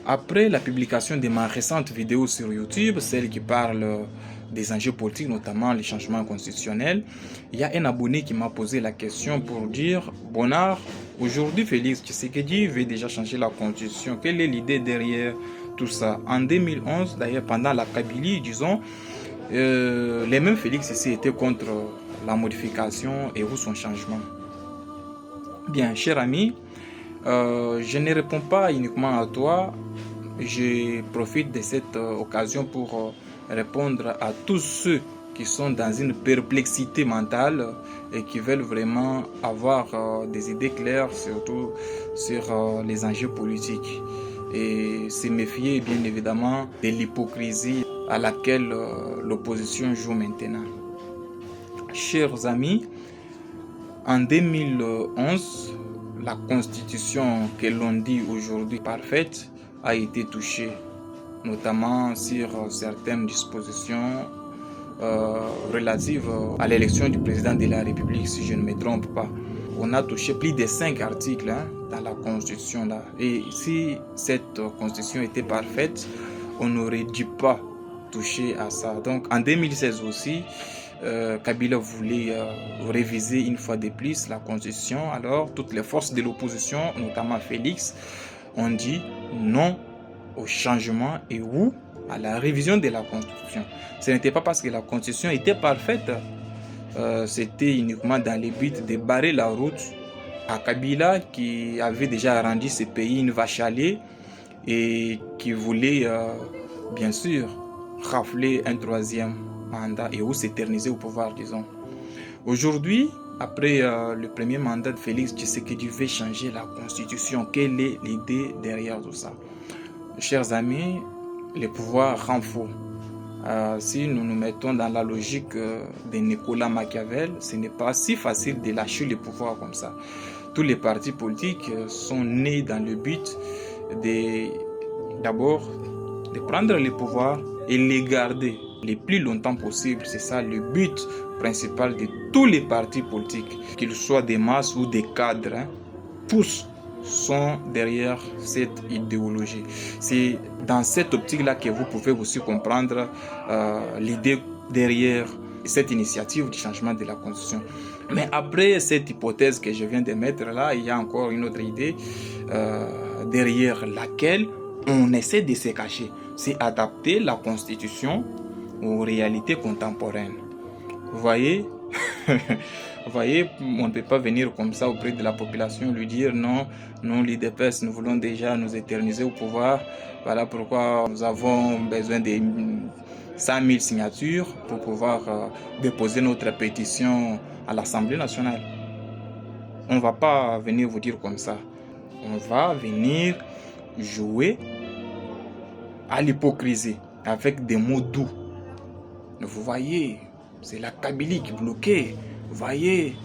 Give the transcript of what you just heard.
Après la publication de ma récente vidéo sur YouTube, celle qui parle des enjeux politiques, notamment les changements constitutionnels, il y a un abonné qui m'a posé la question pour dire « Bonnard, aujourd'hui Félix Tshisekedi veut déjà changer la constitution. Quelle est l'idée derrière tout ça ?» En 2011, d'ailleurs pendant la Kabylie, disons, les mêmes Félix ici étaient contre la modification et ou son changement. Bien, cher ami, je ne réponds pas uniquement à toi. Je profite de cette occasion pour répondre à tous ceux qui sont dans une perplexité mentale et qui veulent vraiment avoir des idées claires, surtout sur les enjeux politiques. Et se méfier bien évidemment de l'hypocrisie à laquelle l'opposition joue maintenant. Chers amis, en 2011, la constitution que l'on dit aujourd'hui parfaite a été touchée, notamment sur certaines dispositions relatives à l'élection du président de la République, si je ne me trompe pas. On a touché plus de 5 articles dans la constitution là. Et si cette constitution était parfaite, on n'aurait dû pas toucher à ça. Donc en 2016 aussi, Kabila voulait réviser une fois de plus la constitution. Alors toutes les forces de l'opposition, notamment Félix, ont dit non au changement et ou à la révision de la constitution. Ce n'était pas parce que la constitution était parfaite, c'était uniquement dans le but de barrer la route à Kabila qui avait déjà rendu ce pays une vache à lait et qui voulait bien sûr rafler un troisième mandat et ou s'éterniser au pouvoir, disons. Aujourd'hui, après le premier mandat de Félix Tshisekedi veut changer la constitution. Quelle est l'idée derrière tout ça? Chers amis, le pouvoir rend fou. Si nous nous mettons dans la logique de Nicolas Machiavel, ce n'est pas si facile de lâcher le pouvoir comme ça. Tous les partis politiques sont nés dans le but d'abord de prendre le pouvoir et les garder le plus longtemps possible. C'est ça le but principal de tous les partis politiques, qu'ils soient des masses ou des cadres, tous sont derrière cette idéologie. C'est dans cette optique-là que vous pouvez aussi comprendre l'idée derrière cette initiative du changement de la Constitution. Mais après cette hypothèse que je viens de mettre là, il y a encore une autre idée derrière laquelle on essaie de se cacher. C'est adapter la Constitution aux réalités contemporaines. Vous voyez, on ne peut pas venir comme ça auprès de la population lui dire non, nous l'IDPS, nous voulons déjà nous éterniser au pouvoir. Voilà pourquoi nous avons besoin de 100 000 signatures pour pouvoir déposer notre pétition à l'Assemblée nationale. On ne va pas venir vous dire comme ça. On va venir jouer à l'hypocrisie avec des mots doux. Vous voyez, c'est la Kabylie qui bloquait. Vous voyez.